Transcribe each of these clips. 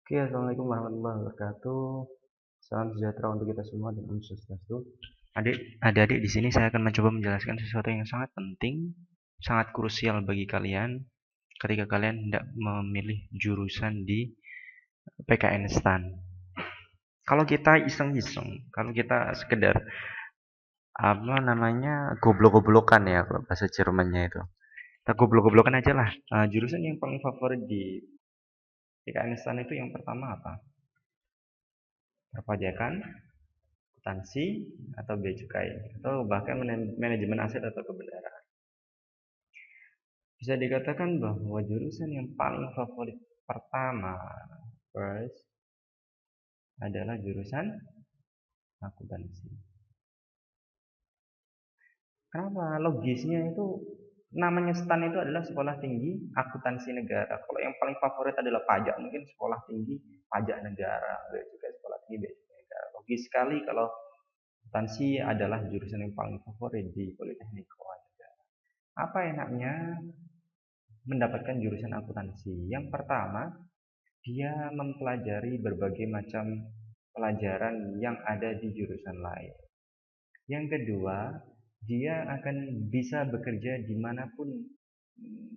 Oke, assalamualaikum warahmatullahi wabarakatuh. Salam sejahtera untuk kita semua dan Om Swastiastu. Adik-adik di sini saya akan mencoba menjelaskan sesuatu yang sangat penting, sangat krusial bagi kalian ketika kalian hendak memilih jurusan di PKN STAN. Kalau kita iseng-iseng, kalau kita sekedar apa namanya goblok-goblokan ya kalau bahasa Jermannya itu. Kita goblok-goblokan aja lah. Jurusan yang paling favorit di PKN STAN itu yang pertama apa? Perpajakan, akuntansi, atau bea cukai, atau bahkan manajemen aset atau kebenaran. Bisa dikatakan bahwa jurusan yang paling favorit pertama, first, adalah jurusan akuntansi. Kenapa? Logisnya itu namanya STAN itu adalah Sekolah Tinggi Akuntansi Negara. Kalau yang paling favorit adalah pajak, mungkin Sekolah Tinggi Pajak Negara, bea cukai Sekolah Tinggi bea cukai negara. Logis sekali kalau akuntansi adalah jurusan yang paling favorit di Politeknik Keuangan. Apa enaknya mendapatkan jurusan akuntansi? Yang pertama, dia mempelajari berbagai macam pelajaran yang ada di jurusan lain. Yang kedua, dia akan bisa bekerja dimanapun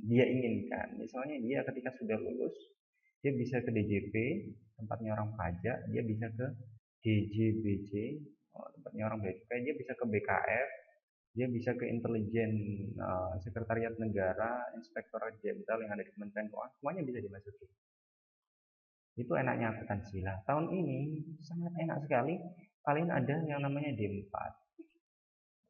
dia inginkan. Misalnya dia ketika sudah lulus, dia bisa ke DJP, tempatnya orang pajak, dia bisa ke DJBJ, tempatnya orang bea cukai, dia bisa ke BKF, dia bisa ke intelijen, sekretariat negara, inspektorat jenderal yang ada di Kementerian Keuangan, semuanya bisa dimasuki. Itu enaknya akuntansi lah. Tahun ini sangat enak sekali, kalian ada yang namanya D4.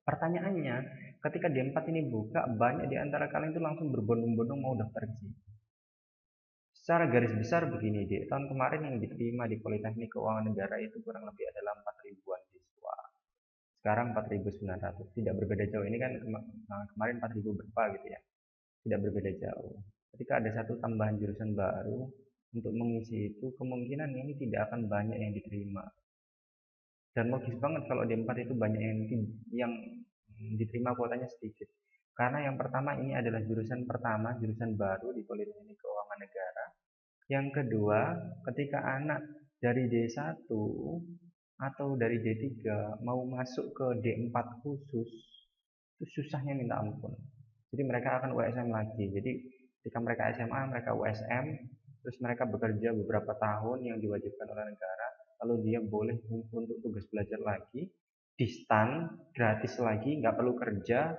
Pertanyaannya, ketika D4 ini buka, banyak di antara kalian itu langsung berbondong-bondong mau daftar ke sini. Secara garis besar begini, deh. Tahun kemarin yang diterima di Politeknik Keuangan Negara itu kurang lebih adalah 4 ribuan siswa. Sekarang 4.900. Tidak berbeda jauh. Ini kan kemarin 4.000 berapa gitu ya. Tidak berbeda jauh. Ketika ada satu tambahan jurusan baru untuk mengisi itu, kemungkinan ini tidak akan banyak yang diterima. Dan logis banget kalau D4 itu banyak yang diterima kuotanya sedikit. Karena yang pertama ini adalah jurusan pertama, jurusan baru di Politeknik Keuangan Negara. Yang kedua, ketika anak dari D1 atau dari D3 mau masuk ke D4 khusus, itu susahnya minta ampun. Jadi mereka akan USM lagi. Jadi ketika mereka SMA, mereka USM, terus mereka bekerja beberapa tahun yang diwajibkan oleh negara, lalu dia boleh untuk tugas belajar lagi, di STAN, gratis lagi, nggak perlu kerja,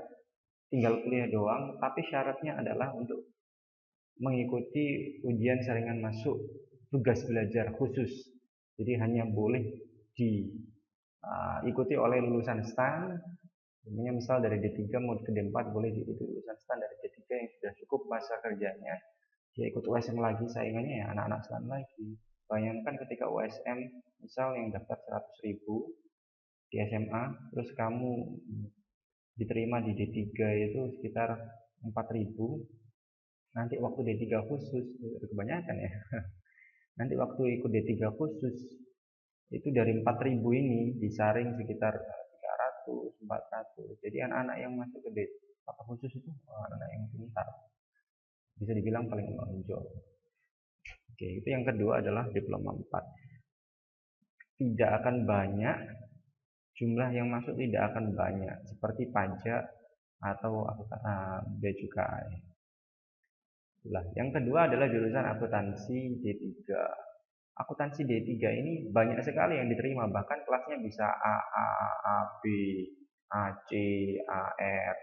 tinggal kuliah doang, tapi syaratnya adalah untuk mengikuti ujian saringan masuk tugas belajar khusus. Jadi hanya boleh diikuti oleh lulusan STAN. Misal dari D3 mau ke D4 boleh diikuti lulusan STAN dari D3 yang sudah cukup masa kerjanya. Dia ikut USM lagi, saingannya ya anak-anak STAN lagi. Bayangkan ketika USM, misal yang daftar 100.000 di SMA, terus kamu diterima di D3 itu sekitar 4.000. Nanti waktu D3 khusus, itu kebanyakan ya. Nanti waktu ikut D3 khusus, itu dari 4.000 ini disaring sekitar 300, 400. Jadi anak-anak yang masuk ke D4 khusus itu anak-anak yang pintar. Bisa dibilang paling menonjol. Oke, itu yang kedua adalah diploma 4. Tidak akan banyak, jumlah yang masuk tidak akan banyak. Seperti pajak atau bea cukai. Yang kedua adalah jurusan akuntansi D3. Akuntansi D3 ini banyak sekali yang diterima, bahkan kelasnya bisa AA, AB, AC, AR.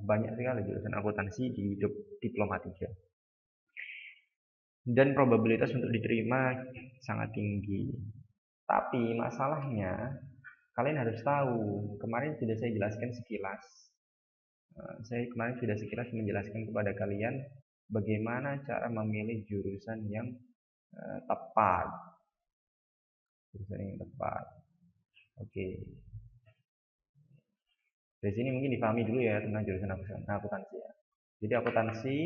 Banyak sekali jurusan akuntansi di diploma 3. Dan probabilitas untuk diterima sangat tinggi. Tapi masalahnya, kalian harus tahu, kemarin sudah saya jelaskan sekilas. Saya kemarin sudah sekilas menjelaskan kepada kalian bagaimana cara memilih jurusan yang tepat. Jurusan yang tepat. Oke. Dari sini mungkin dipahami dulu ya tentang jurusan akuntansi ya. Jadi akuntansi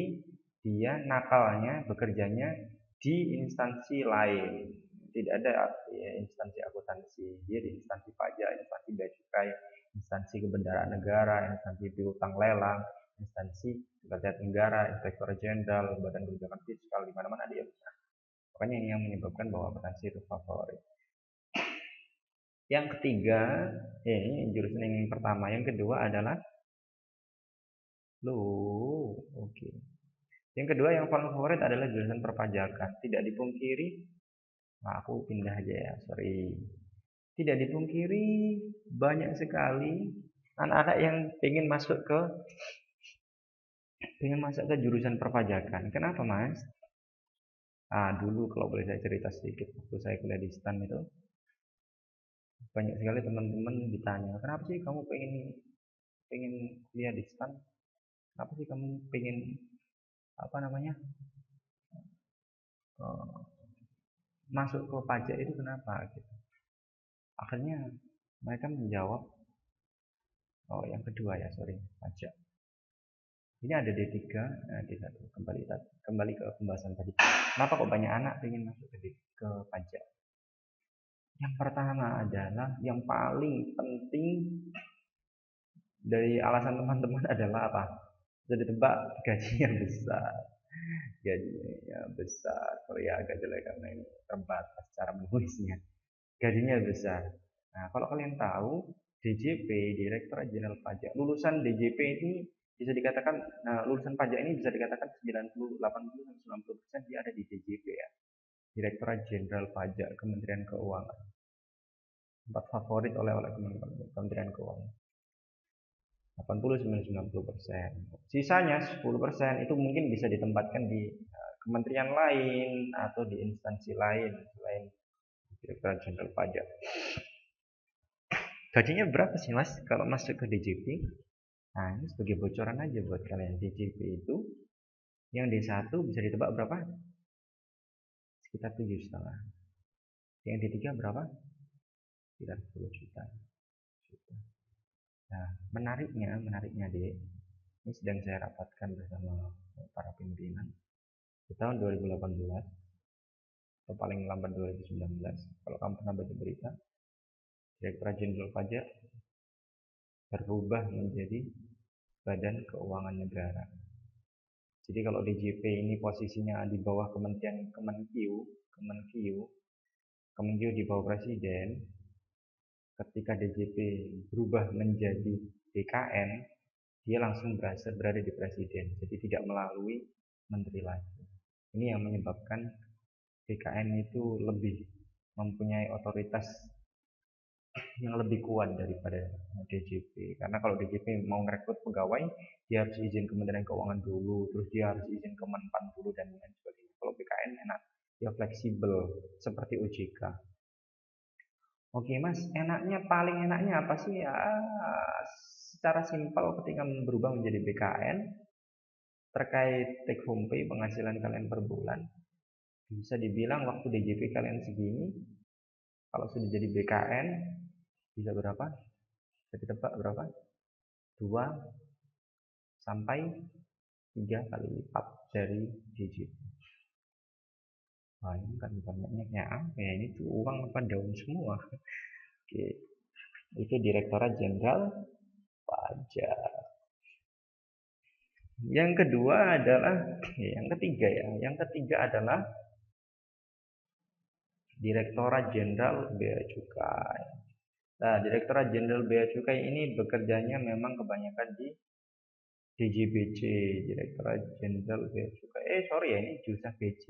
dia nakalnya bekerjanya di instansi lain. Tidak ada ya, instansi akuntansi. Dia di instansi pajak, instansi bea cukai, instansi kebendaraan negara, instansi piutang lelang, instansi sekretariat negara, inspektor jenderal, badan kebijakan fiskal, di mana-mana dia bisa. Pokoknya ini yang menyebabkan bahwa akuntansi itu favorit. Yang ketiga, ini jurusan yang pertama. Yang kedua adalah oke. Yang kedua yang paling favorit adalah jurusan perpajakan. Tidak dipungkiri, aku pindah aja ya, sorry. Tidak dipungkiri banyak sekali anak-anak yang pengen masuk ke jurusan perpajakan. Kenapa, Mas? Dulu kalau boleh saya cerita sedikit, waktu saya kuliah di STAN itu banyak sekali teman-teman ditanya, kenapa sih kamu pengen pengen kuliah di STAN? Kenapa sih kamu pengen apa namanya eh, masuk ke pajak itu kenapa? Gitu. Akhirnya mereka menjawab, oh yang kedua ya, sorry, pajak. Ini ada D3, D1. Kembali ke pembahasan tadi. Kenapa kok banyak anak pengen masuk ke pajak? Yang pertama adalah yang paling penting dari alasan teman-teman adalah apa? Bisa ditebak, gajinya besar. Gajinya besar. Sorry ya agak jelek karena ini terbatas cara menulisnya. Gajinya besar. Nah, kalau kalian tahu, DJP, Direktorat Jenderal Pajak, lulusan DJP ini bisa dikatakan, nah lulusan pajak ini bisa dikatakan 90, 80, 90% dia ada di DJP ya. Direktorat Jenderal Pajak, Kementerian Keuangan. Tempat favorit oleh Kementerian Keuangan. 80-90%. Sisanya 10% itu mungkin bisa ditempatkan di kementerian lain atau di instansi lain selain Direktorat Jenderal Pajak. Gajinya berapa sih Mas kalau masuk ke DJP? Nah, ini sebagai bocoran aja buat kalian. DJP itu yang D1 bisa ditebak berapa? Sekitar 7,5. Yang D3 berapa? Sekitar 10 juta. Nah, menariknya deh. Ini sedang saya rapatkan bersama para pimpinan di tahun 2018 atau paling lambat 2019. Kalau kamu pernah baca berita, Direktorat Jenderal Pajak berubah menjadi Badan Keuangan Negara. Jadi kalau DJP ini posisinya di bawah Kemenkeu di bawah Presiden, ketika DJP berubah menjadi BKN, dia langsung berada di Presiden, jadi tidak melalui menteri lagi. Ini yang menyebabkan BKN itu lebih mempunyai otoritas yang lebih kuat daripada DJP. Karena kalau DJP mau merekrut pegawai, dia harus izin Kementerian Keuangan dulu, terus dia harus izin Kemenpan dulu dan lain sebagainya. Kalau BKN enak, dia fleksibel seperti OJK. Oke Mas, paling enaknya apa sih ya? Secara simpel ketika berubah menjadi BKN, terkait take home pay penghasilan kalian per bulan, bisa dibilang waktu DJP kalian segini, kalau sudah jadi BKN bisa berapa? Bisa ditebak berapa? 2 sampai 3 kali lipat dari DJP. Wah ini kan banyaknya apa ya? Ini tuh uang apa daun semua? Oke, itu Direktorat Jenderal Pajak. Yang kedua adalah, yang ketiga ya. Yang ketiga adalah Direktorat Jenderal Bea Cukai. Nah, Direktorat Jenderal Bea Cukai ini bekerjanya memang kebanyakan di DJBC, Direktorat Jenderal Bea Cukai. Sorry ya, ini jurusan BC.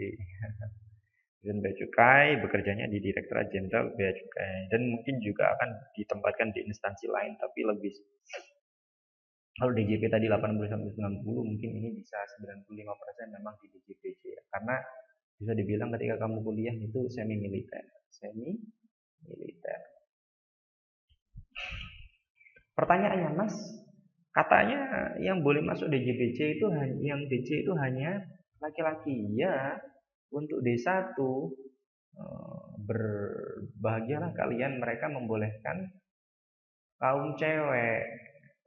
Jurusan Bea Cukai bekerjanya di Direktorat Jenderal Bea Cukai dan mungkin juga akan ditempatkan di instansi lain tapi lebih. Kalau DJP tadi 80-90 mungkin ini bisa 95% memang di DJBC ya. Karena bisa dibilang ketika kamu kuliah itu semi militer. Pertanyaannya Mas, katanya yang boleh masuk DJBC itu yang DC itu hanya laki-laki. Ya, untuk D1 berbahagialah kalian, mereka membolehkan kaum cewek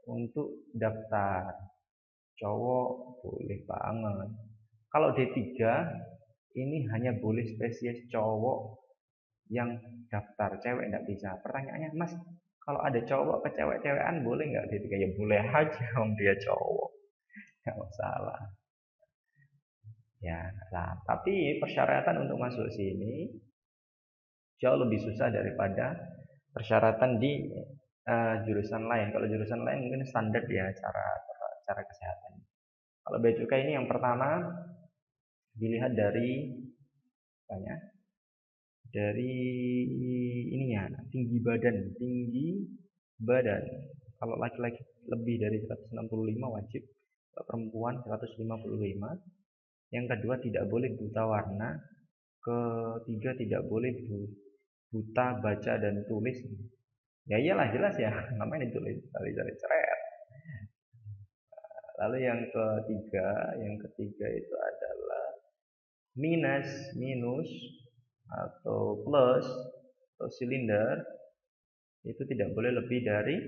untuk daftar. Cowok boleh banget. Kalau D3 ini hanya boleh spesies cowok yang daftar, cewek nggak bisa. Pertanyaannya, Mas, kalau ada cowok ke cewek-cewekan boleh nggak D3? Ya boleh aja, om dia cowok, nggak masalah. Ya, nah, tapi persyaratan untuk masuk sini jauh lebih susah daripada persyaratan di jurusan lain. Kalau jurusan lain mungkin standar ya cara kesehatan. Kalau bea cukai ini yang pertama dilihat dari banyak dari ininya tinggi badan. Kalau laki-laki lebih dari 165 wajib, kalau perempuan 155. Yang kedua tidak boleh buta warna, ketiga tidak boleh buta baca dan tulis. Ya iyalah jelas ya, namanya ditulis cari-cari ceret. Lalu yang ketiga itu adalah minus atau plus atau silinder itu tidak boleh lebih dari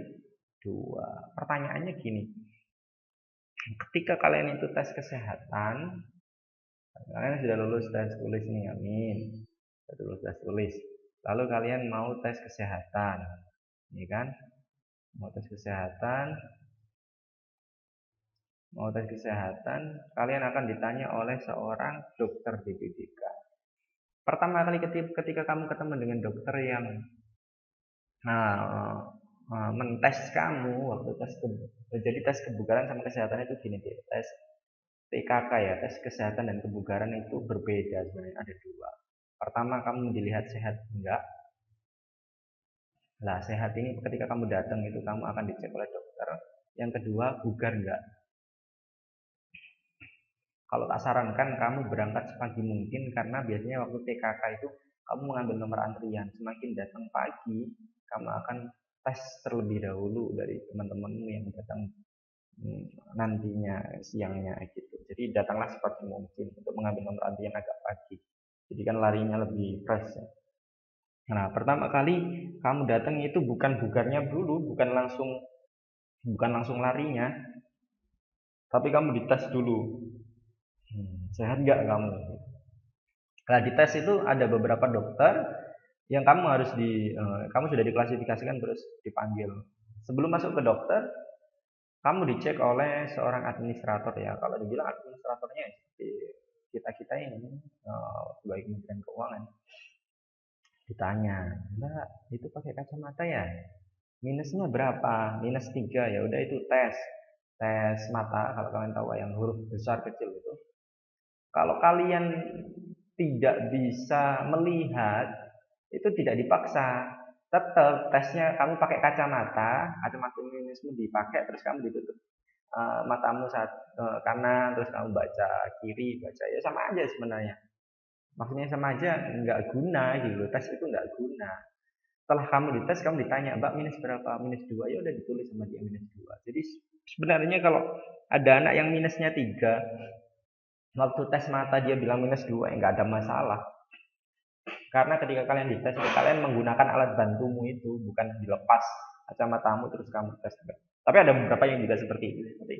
2. Pertanyaannya gini, ketika kalian itu tes kesehatan, kalian sudah lulus tes tulis nih, amin. Sudah lulus tes tulis. Lalu kalian mau tes kesehatan, ini kan? Mau tes kesehatan, kalian akan ditanya oleh seorang dokter di BPK. Pertama kali ketika kamu ketemu dengan dokter yang mentes kamu waktu jadi tes kebugaran sama kesehatan itu gini deh, tes TKK ya, tes kesehatan dan kebugaran itu berbeda sebenarnya, ada 2. Pertama kamu dilihat sehat enggak. Nah, sehat ini ketika kamu datang itu kamu akan dicek oleh dokter. Yang kedua, bugar enggak. Kalau tak sarankan kamu berangkat sepagi mungkin, karena biasanya waktu TKK itu kamu mengambil nomor antrian. Semakin datang pagi, kamu akan tes terlebih dahulu dari teman-temanmu yang datang nantinya siangnya gitu. Jadi datanglah sepagi mungkin untuk mengambil nomor antrian agak pagi. Jadi kan larinya lebih fresh ya. Nah, pertama kali kamu datang itu bukan bugarnya dulu, bukan langsung larinya, tapi kamu dites dulu. Sehat nggak kamu? Nah, di tes itu ada beberapa dokter yang kamu sudah diklasifikasikan terus dipanggil. Sebelum masuk ke dokter, kamu dicek oleh seorang administrator ya. Kalau dibilang administratornya seperti kita ini sebagai Kementerian Keuangan. Ditanya, Mbak, itu pakai kacamata ya? Minusnya berapa? Minus 3. Ya udah itu tes mata, kalau kalian tahu yang huruf besar kecil itu. Kalau kalian tidak bisa melihat, itu tidak dipaksa. Tetap tesnya kamu pakai kacamata minusmu dipakai, terus kamu ditutup matamu kanan, terus kamu baca kiri, baca ya sama aja sebenarnya. Maksudnya sama aja, nggak guna gitu. Tes itu nggak guna. Setelah kamu dites, kamu ditanya, Mbak minus berapa? Minus 2. Ya udah ditulis sama dia minus 2. Jadi sebenarnya kalau ada anak yang minusnya 3, waktu tes mata dia bilang minus 2, ya nggak ada masalah. Karena ketika kalian dites, kalian menggunakan alat bantumu itu, bukan dilepas kacamatamu terus kamu tes. Tapi ada beberapa yang juga seperti itu. Seperti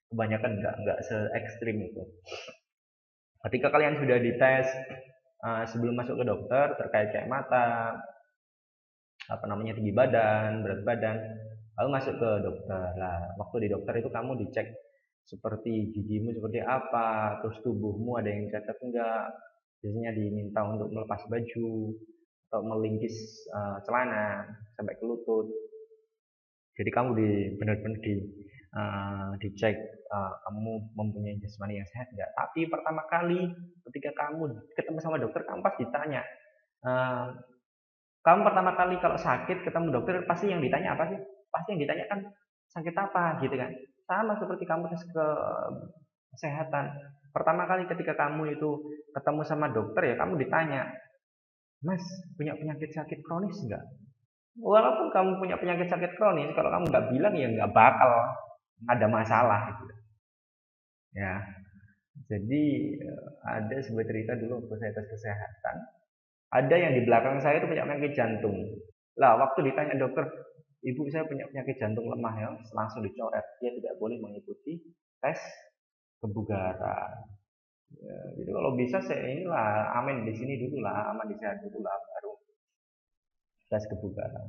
kebanyakan nggak se ekstrim itu. Ketika kalian sudah dites sebelum masuk ke dokter terkait kayak mata, tinggi badan, berat badan, lalu masuk ke dokter. Nah, waktu di dokter itu kamu dicek seperti gigimu seperti apa, terus tubuhmu ada yang cacat enggak. Biasanya diminta untuk melepas baju atau melingkis celana sampai ke lutut. Jadi kamu benar-benar dicek kamu mempunyai jasmani yang sehat enggak. Tapi pertama kali ketika kamu ketemu sama dokter, kamu pasti ditanya, kamu pertama kali kalau sakit ketemu dokter, pasti yang ditanya apa sih? Pasti yang ditanya kan sakit apa gitu kan. Sama seperti kamu tes ke kesehatan. Pertama kali ketika kamu itu ketemu sama dokter ya kamu ditanya, Mas punya penyakit sakit kronis enggak? Walaupun kamu punya penyakit sakit kronis, kalau kamu nggak bilang ya nggak bakal ada masalah gitu. Ya, jadi ada sebuah cerita dulu waktu saya tes kesehatan. Ada yang di belakang saya itu punya penyakit jantung. Lah, waktu ditanya dokter, ibu saya punya penyakit jantung lemah ya, langsung dicoret. Dia tidak boleh mengikuti tes kebugaran. Ya, jadi kalau bisa saya inilah amin di sini dulu lah, aman di sana dulu lah, baru tes kebugaran.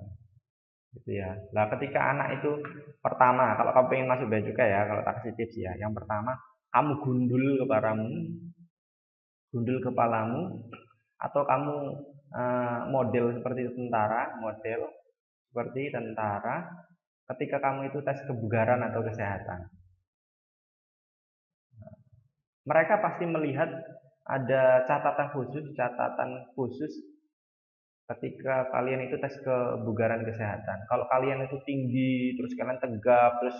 Gitu ya. Nah, ketika anak itu pertama, kalau kamu pengen masuk bea cukai ya, kalau tak kasih tips ya. Yang pertama, kamu gundul kepalamu, gundul kepalamu, atau kamu model seperti tentara, ketika kamu itu tes kebugaran atau kesehatan. Mereka pasti melihat ada catatan khusus ketika kalian itu tes kebugaran kesehatan. Kalau kalian itu tinggi, terus kalian tegap, terus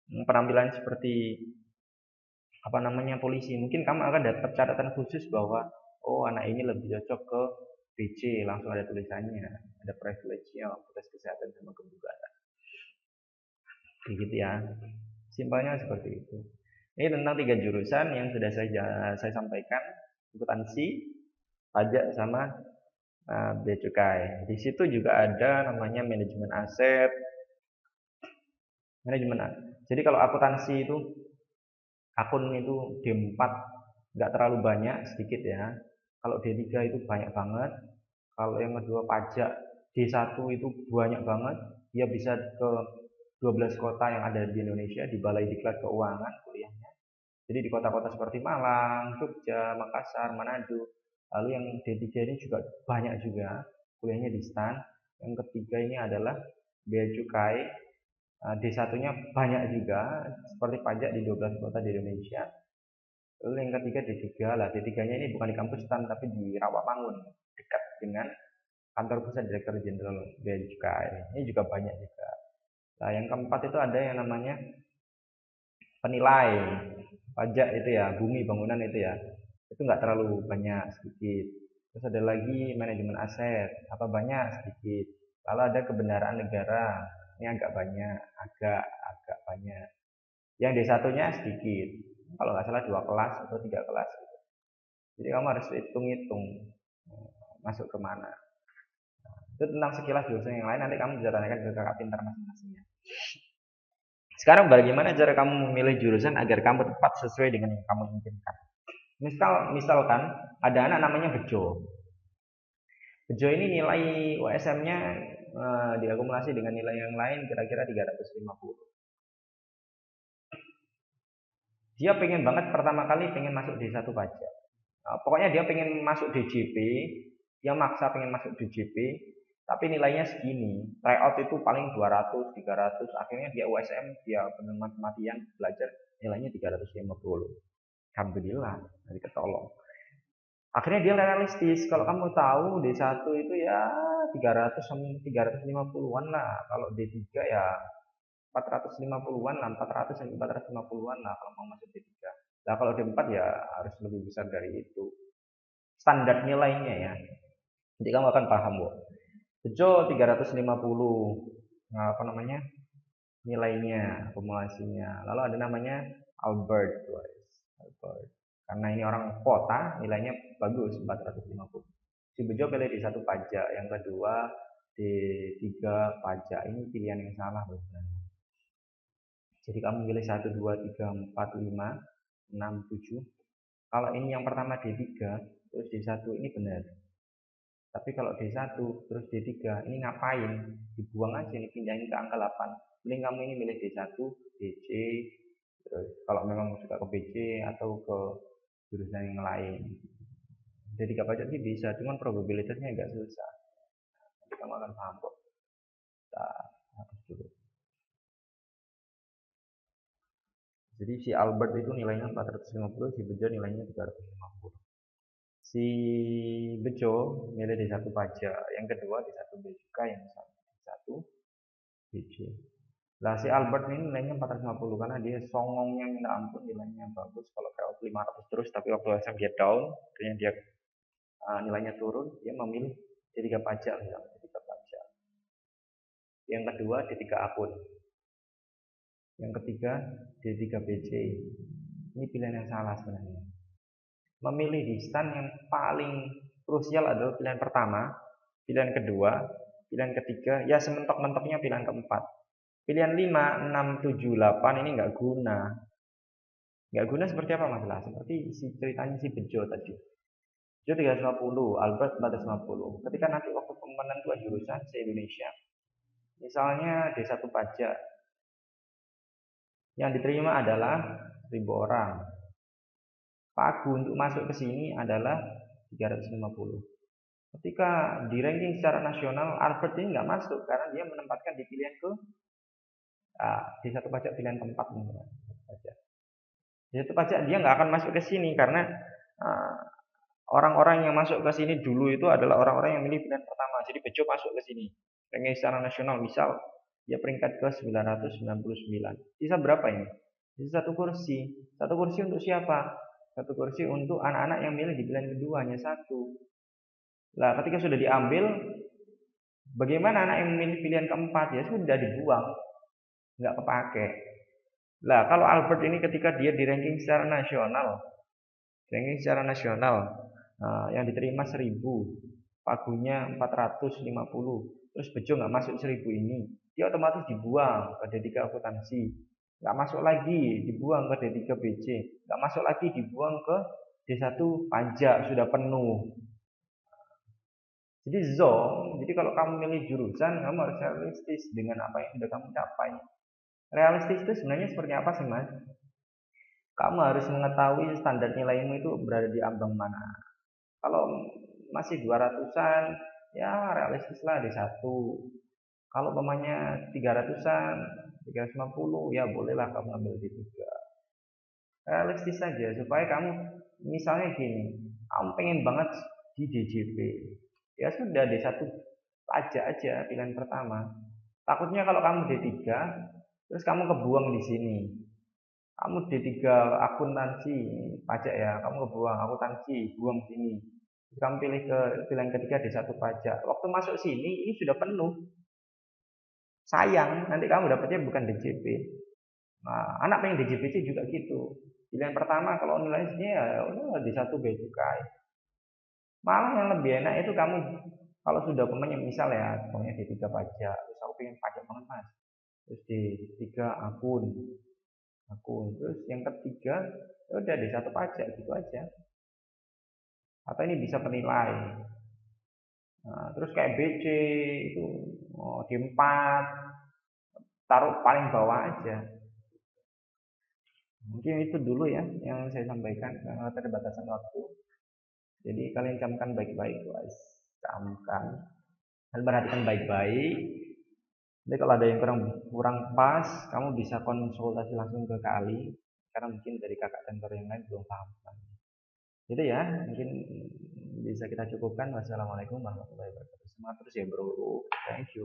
penampilan seperti polisi, mungkin kamu akan dapat catatan khusus bahwa oh anak ini lebih cocok ke BC, langsung ada tulisannya, ada privilege-nya tes kesehatan sama kebugaran. Begitu ya. Simpelnya seperti itu. Ini tentang 3 jurusan yang sudah saya sampaikan, akuntansi, pajak sama bea cukai. Di situ juga ada namanya manajemen aset. Jadi kalau akuntansi itu akun itu D4 nggak terlalu banyak, sedikit ya. Kalau D3 itu banyak banget. Kalau yang kedua pajak D1 itu banyak banget. Dia bisa ke 12 kota yang ada di Indonesia, di Balai Diklat Keuangan kuliahnya. Jadi di kota-kota seperti Malang, Jogja, Makassar, Manado. Lalu yang D3 ini juga banyak juga kuliahnya di STAN. Yang ketiga ini adalah bea cukai. D1-nya banyak juga seperti pajak di 12 kota di Indonesia. Lalu yang ketiga D3 lah. D3-nya ini bukan di kampus STAN tapi di Rawamangun, dekat dengan kantor pusat Direktur Jenderal Bea Cukai. Ini juga banyak juga. Nah, yang keempat itu ada yang namanya penilai pajak itu ya, bumi bangunan itu ya. Itu nggak terlalu banyak, sedikit. Terus ada lagi manajemen aset, apa banyak, sedikit. Lalu ada kebenaran negara, ini agak banyak, agak banyak. Yang D1-nya sedikit. Kalau nggak salah 2 kelas atau 3 kelas. Jadi kamu harus hitung-hitung masuk kemana. Itu tentang sekilas jurusan yang lain, nanti kamu bisa tanyakan ke kakak pintar masing-masingnya. Sekarang bagaimana cara kamu memilih jurusan agar kamu tepat sesuai dengan yang kamu inginkan? Misalkan ada anak namanya Bejo. Bejo ini nilai USM-nya diakumulasi dengan nilai yang lain kira-kira 350. Dia pengen banget pertama kali pengen masuk D1 pajak. Pokoknya dia pengen masuk DJP, dia maksa pengen masuk DJP, tapi nilainya segini. Tryout itu paling 200, 300, akhirnya dia USM, dia benar mati-matian belajar, nilainya 350. Alhamdulillah, nanti ketolong. Akhirnya dia realistis, kalau kamu tahu D1 itu ya 300 sampai 350-an lah, kalau D3 ya 450-an lah, 400 sampai 450-an lah kalau mau masuk D3. Nah, kalau D4 ya harus lebih besar dari itu. Standar nilainya ya. Jadi kamu akan paham, Bu. Bejo 350. Nah, nilainya, akumulasinya. Lalu ada namanya Albert, Albert. Karena ini orang kota, nilainya bagus 450. Si Bejo pilih di satu pajak, yang kedua di 3 pajak. Ini pilihan yang salah sebenarnya. Jadi kamu pilih 1, 2, 3, 4, 5, 6, 7. Kalau ini yang pertama D3, terus D1 ini benar. Tapi kalau D1 terus D3 ini ngapain? Dibuang aja nih, pindahin ke angka 8. Mending kamu ini milih D1, DC, terus kalau memang suka ke BC atau ke jurusan yang lain. D3 pajak sih bisa, cuman probabilitasnya agak susah. Nanti kamu akan paham kok. Kita hapus dulu. Jadi si Albert itu nilainya 450, si Bejo nilainya 350. Si Bejo milih D1 pajak, yang kedua D1 bea cukai, yang D1 BC. Lah si Albert ini nilainya 450 karena dia songongnya minta ampun, nilainya bagus. Kalau kayak 500 terus, tapi waktu SM dia down, akhirnya dia nilainya turun, dia memilih D3 pajak misalnya, D3 pajak. Yang kedua D3 akun. Yang ketiga D3 BC. Ini pilihan yang salah sebenarnya. Memilih di STAN yang paling krusial adalah pilihan pertama, pilihan kedua, pilihan ketiga, ya sementok-mentoknya pilihan keempat. Pilihan 5, 6, 7, 8 ini nggak guna. Nggak guna seperti apa masalah? Seperti ceritanya si Bejo tadi. Bejo 350, Albert 450. Ketika nanti waktu penentuan jurusan se-Indonesia, misalnya D1 pajak, yang diterima adalah 1000 orang. pagu untuk masuk ke sini adalah 350. Ketika di ranking secara nasional, Albert ini nggak masuk karena dia menempatkan di pilihan ke di satu pajak pilihan keempat nih. Di satu pajak dia nggak akan masuk ke sini karena uh, orang-orang yang masuk ke sini dulu itu adalah orang-orang yang milih pilihan pertama. Jadi Bejo masuk ke sini. Ranking secara nasional misal dia peringkat ke 999. Sisa berapa ini? Sisa satu kursi. Satu kursi untuk siapa? Satu kursi untuk anak-anak yang milih di pilihan kedua hanya satu. Nah, ketika sudah diambil, bagaimana anak yang memilih pilihan keempat? Ya sudah dibuang, nggak kepake. Lah, kalau Albert ini ketika dia di ranking secara nasional, yang diterima 1000, pagunya 450, terus Bejo nggak masuk 1000 ini, dia otomatis dibuang ke D3 akuntansi, nggak masuk lagi dibuang ke D3 BC, nggak masuk lagi dibuang ke D1 pajak, sudah penuh. Jadi zong, jadi kalau kamu milih jurusan, kamu harus realistis dengan apa yang sudah kamu capai. Realistis itu sebenarnya seperti apa sih, Mas? Kamu harus mengetahui standar nilaimu itu berada di ambang mana. Kalau masih 200-an, ya realistis lah di satu. Kalau umpamanya 300-an, 350, ya bolehlah kamu ambil di tiga. Realistis saja supaya kamu misalnya gini, kamu pengen banget di DJP. Ya sudah D1 pajak aja pilihan pertama. Takutnya kalau kamu D3, terus kamu kebuang di sini. Kamu D3 akuntansi pajak ya, kamu kebuang akuntansi, buang sini. Kamu pilih ke pilihan ketiga D1 pajak. Waktu masuk sini ini sudah penuh. Sayang, nanti kamu dapatnya bukan DJP. Nah, anak pengen DJPC juga gitu. Pilihan pertama kalau nilainya segini ya udah D1 bea cukai. Malah yang lebih enak itu kamu kalau sudah pemainnya misal ya, pokoknya D3 pajak, terus aku pengen pajak banget Mas. Terus D3 akun. Terus yang ketiga ya udah D1 pajak gitu aja. Atau ini bisa penilai. Nah, terus kayak BC itu D4 taruh paling bawah aja. Mungkin itu dulu ya yang saya sampaikan karena keterbatasan waktu. Jadi kalian camkan baik-baik, guys. Camkan. Kalian perhatikan baik-baik. Jadi kalau ada yang kurang kurang pas, kamu bisa konsultasi langsung ke Kak Ali. Karena mungkin dari kakak kantor yang lain belum paham. Gitu ya, mungkin bisa kita cukupkan. Wassalamualaikum warahmatullahi wabarakatuh. Semangat terus ya bro. Thank you.